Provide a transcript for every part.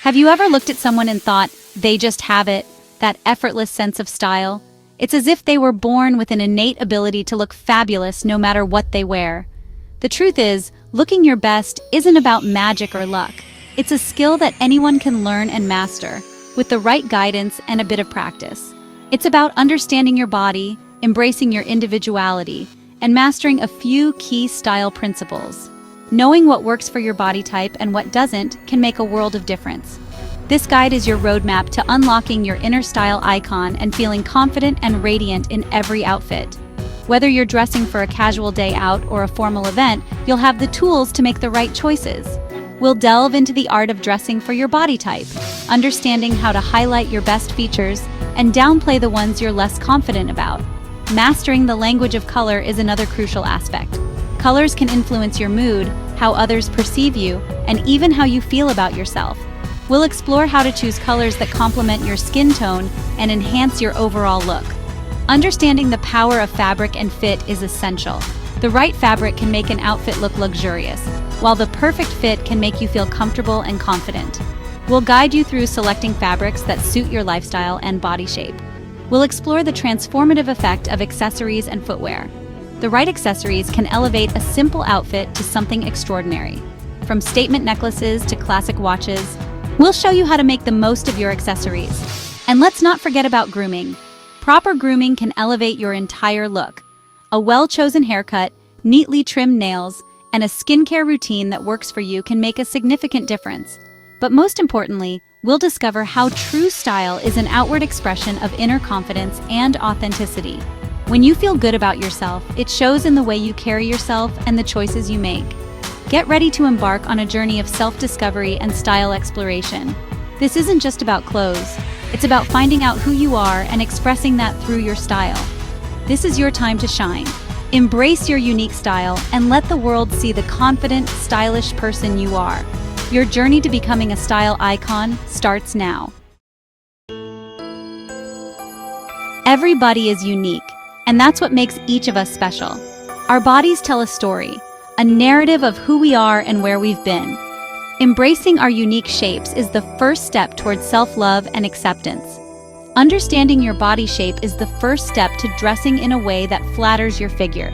Have you ever looked at someone and thought, they just have it, that effortless sense of style? It's as if they were born with an innate ability to look fabulous no matter what they wear. The truth is, looking your best isn't about magic or luck. It's a skill that anyone can learn and master, with the right guidance and a bit of practice. It's about understanding your body, embracing your individuality, and mastering a few key style principles. Knowing what works for your body type and what doesn't can make a world of difference. This guide is your roadmap to unlocking your inner style icon and feeling confident and radiant in every outfit. Whether you're dressing for a casual day out or a formal event, you'll have the tools to make the right choices. We'll delve into the art of dressing for your body type, understanding how to highlight your best features and downplay the ones you're less confident about. Mastering the language of color is another crucial aspect. Colors can influence your mood, how others perceive you, and even how you feel about yourself. We'll explore how to choose colors that complement your skin tone and enhance your overall look. Understanding the power of fabric and fit is essential. The right fabric can make an outfit look luxurious, while the perfect fit can make you feel comfortable and confident. We'll guide you through selecting fabrics that suit your lifestyle and body shape. We'll explore the transformative effect of accessories and footwear. The right accessories can elevate a simple outfit to something extraordinary. From statement necklaces to classic watches, we'll show you how to make the most of your accessories. And let's not forget about grooming. Proper grooming can elevate your entire look. A well-chosen haircut, neatly trimmed nails, and a skincare routine that works for you can make a significant difference. But most importantly, we'll discover how true style is an outward expression of inner confidence and authenticity. When you feel good about yourself, it shows in the way you carry yourself and the choices you make. Get ready to embark on a journey of self-discovery and style exploration. This isn't just about clothes. It's about finding out who you are and expressing that through your style. This is your time to shine. Embrace your unique style and let the world see the confident, stylish person you are. Your journey to becoming a style icon starts now. Everybody is unique, and that's what makes each of us special. Our bodies tell a story, a narrative of who we are and where we've been. Embracing our unique shapes is the first step towards self-love and acceptance. Understanding your body shape is the first step to dressing in a way that flatters your figure.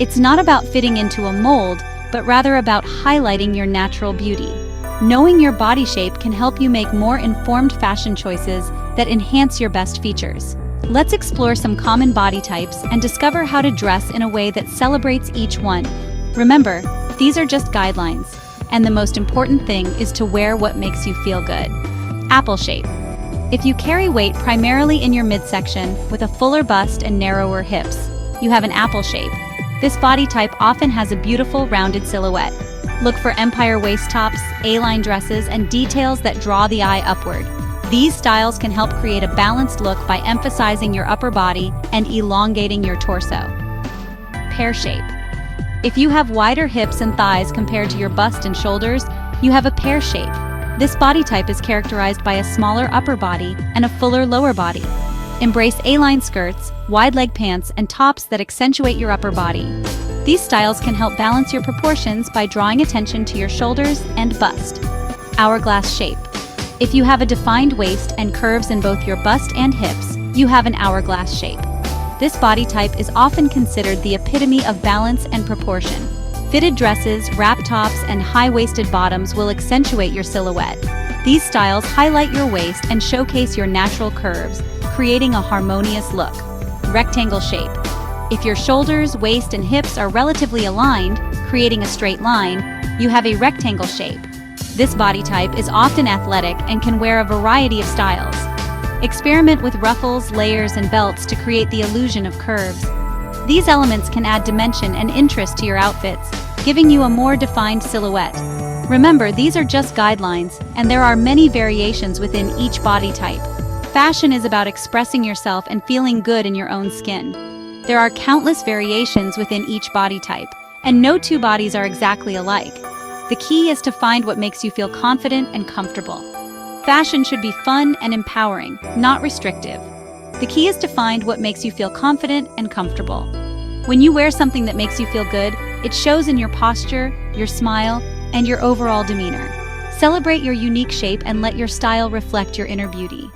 It's not about fitting into a mold, but rather about highlighting your natural beauty. Knowing your body shape can help you make more informed fashion choices that enhance your best features. Let's explore some common body types and discover how to dress in a way that celebrates each one. Remember, these are just guidelines, and the most important thing is to wear what makes you feel good. Apple shape. If you carry weight primarily in your midsection with a fuller bust and narrower hips, you have an apple shape. This body type often has a beautiful rounded silhouette. Look for empire waist tops, A-line dresses, and details that draw the eye upward. These styles can help create a balanced look by emphasizing your upper body and elongating your torso. Pear shape. If you have wider hips and thighs compared to your bust and shoulders, you have a pear shape. This body type is characterized by a smaller upper body and a fuller lower body. Embrace A-line skirts, wide leg pants, and tops that accentuate your upper body. These styles can help balance your proportions by drawing attention to your shoulders and bust. Hourglass shape. If you have a defined waist and curves in both your bust and hips, you have an hourglass shape. This body type is often considered the epitome of balance and proportion. Fitted dresses, wrap tops, and high-waisted bottoms will accentuate your silhouette. These styles highlight your waist and showcase your natural curves, creating a harmonious look. Rectangle shape. If your shoulders, waist, and hips are relatively aligned, creating a straight line, you have a rectangle shape. This body type is often athletic and can wear a variety of styles. Experiment with ruffles, layers, and belts to create the illusion of curves. These elements can add dimension and interest to your outfits, giving you a more defined silhouette. Remember, these are just guidelines, and there are many variations within each body type. Fashion is about expressing yourself and feeling good in your own skin. There are countless variations within each body type, and no two bodies are exactly alike. The key is to find what makes you feel confident and comfortable. Fashion should be fun and empowering, not restrictive. The key is to find what makes you feel confident and comfortable. When you wear something that makes you feel good, it shows in your posture, your smile, and your overall demeanor. Celebrate your unique shape and let your style reflect your inner beauty.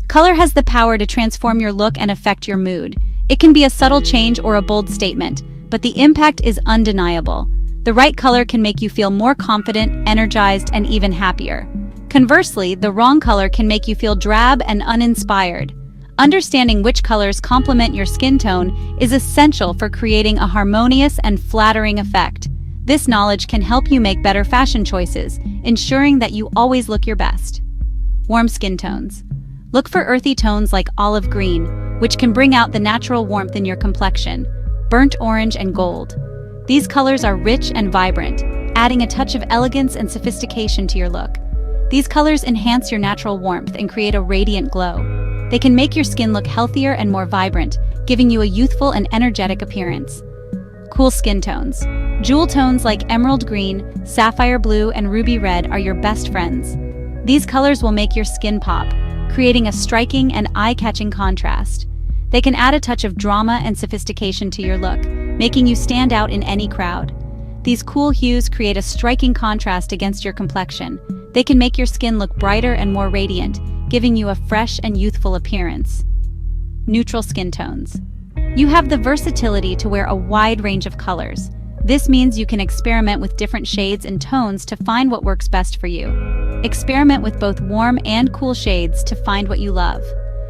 Color has the power to transform your look and affect your mood. It can be a subtle change or a bold statement, but the impact is undeniable. The right color can make you feel more confident, energized, and even happier. Conversely, the wrong color can make you feel drab and uninspired. Understanding which colors complement your skin tone is essential for creating a harmonious and flattering effect. This knowledge can help you make better fashion choices, ensuring that you always look your best. Warm skin tones. Look for earthy tones like olive green, which can bring out the natural warmth in your complexion, burnt orange and gold. These colors are rich and vibrant, adding a touch of elegance and sophistication to your look. These colors enhance your natural warmth and create a radiant glow. They can make your skin look healthier and more vibrant, giving you a youthful and energetic appearance. Cool skin tones. Jewel tones like emerald green, sapphire blue, and ruby red are your best friends. These colors will make your skin pop, creating a striking and eye-catching contrast. They can add a touch of drama and sophistication to your look, making you stand out in any crowd. These cool hues create a striking contrast against your complexion. They can make your skin look brighter and more radiant, giving you a fresh and youthful appearance. Neutral skin tones. You have the versatility to wear a wide range of colors. This means you can experiment with different shades and tones to find what works best for you. Experiment with both warm and cool shades to find what you love.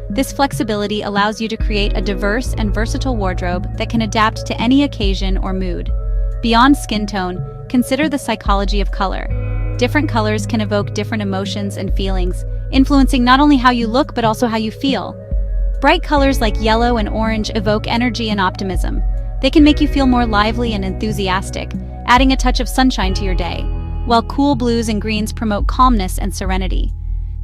This flexibility allows you to create a diverse and versatile wardrobe that can adapt to any occasion or mood. Beyond skin tone, consider the psychology of color. Different colors can evoke different emotions and feelings, influencing not only how you look but also how you feel. Bright colors like yellow and orange evoke energy and optimism. They can make you feel more lively and enthusiastic, adding a touch of sunshine to your day, while cool blues and greens promote calmness and serenity.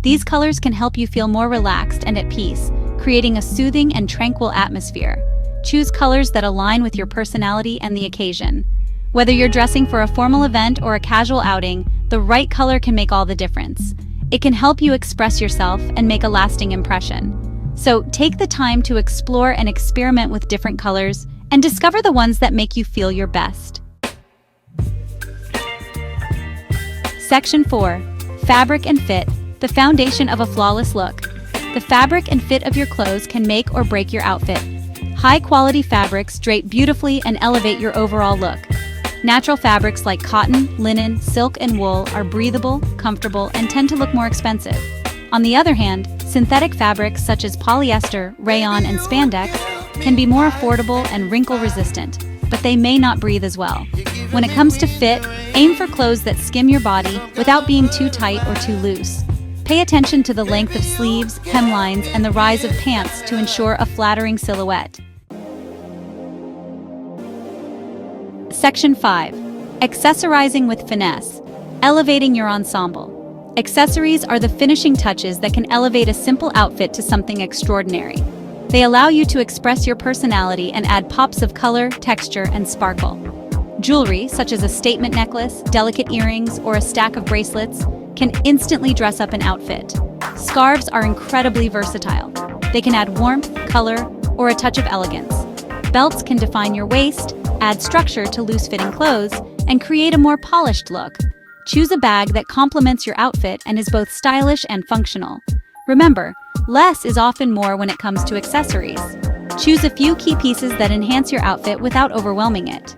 These colors can help you feel more relaxed and at peace, creating a soothing and tranquil atmosphere. Choose colors that align with your personality and the occasion. Whether you're dressing for a formal event or a casual outing, the right color can make all the difference. It can help you express yourself and make a lasting impression. So take the time to explore and experiment with different colors and discover the ones that make you feel your best. Section 4. Fabric and fit, the foundation of a flawless look. The fabric and fit of your clothes can make or break your outfit. High-quality fabrics drape beautifully and elevate your overall look. Natural fabrics like cotton, linen, silk, and wool are breathable, comfortable, and tend to look more expensive. On the other hand, synthetic fabrics such as polyester, rayon, and spandex can be more affordable and wrinkle-resistant, but they may not breathe as well. When it comes to fit, aim for clothes that skim your body without being too tight or too loose. Pay attention to the length of sleeves, hemlines, and the rise of pants to ensure a flattering silhouette. Section 5. Accessorizing with finesse, elevating your ensemble. Accessories are the finishing touches that can elevate a simple outfit to something extraordinary. They allow you to express your personality and add pops of color, texture, and sparkle. Jewelry, such as a statement necklace, delicate earrings, or a stack of bracelets, can instantly dress up an outfit. Scarves are incredibly versatile. They can add warmth, color, or a touch of elegance. Belts can define your waist, add structure to loose-fitting clothes, and create a more polished look. Choose a bag that complements your outfit and is both stylish and functional. Remember, less is often more when it comes to accessories. Choose a few key pieces that enhance your outfit without overwhelming it.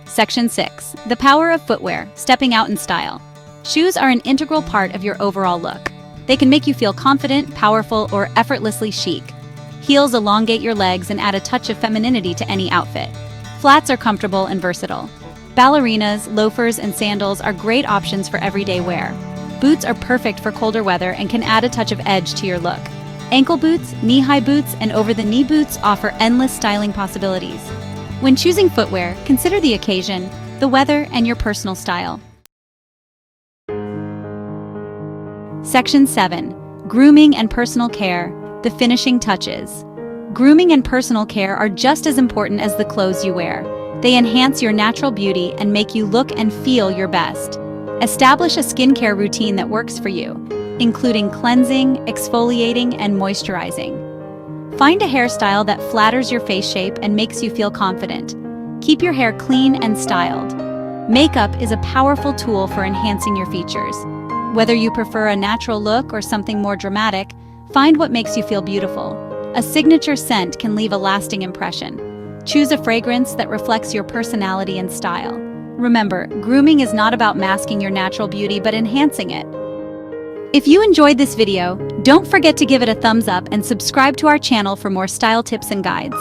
Section 6. The power of footwear, stepping out in style. Shoes are an integral part of your overall look. They can make you feel confident, powerful, or effortlessly chic. Heels elongate your legs and add a touch of femininity to any outfit. Flats are comfortable and versatile. Ballerinas, loafers, and sandals are great options for everyday wear. Boots are perfect for colder weather and can add a touch of edge to your look. Ankle boots, knee-high boots, and over-the-knee boots offer endless styling possibilities. When choosing footwear, consider the occasion, the weather, and your personal style. Section 7. Grooming and personal care, the finishing touches. Grooming and personal care are just as important as the clothes you wear. They enhance your natural beauty and make you look and feel your best. Establish a skincare routine that works for you, including cleansing, exfoliating, and moisturizing. Find a hairstyle that flatters your face shape and makes you feel confident. Keep your hair clean and styled. Makeup is a powerful tool for enhancing your features. Whether you prefer a natural look or something more dramatic, find what makes you feel beautiful. A signature scent can leave a lasting impression. Choose a fragrance that reflects your personality and style. Remember, grooming is not about masking your natural beauty but enhancing it. If you enjoyed this video, don't forget to give it a thumbs up and subscribe to our channel for more style tips and guides.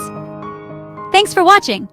Thanks for watching!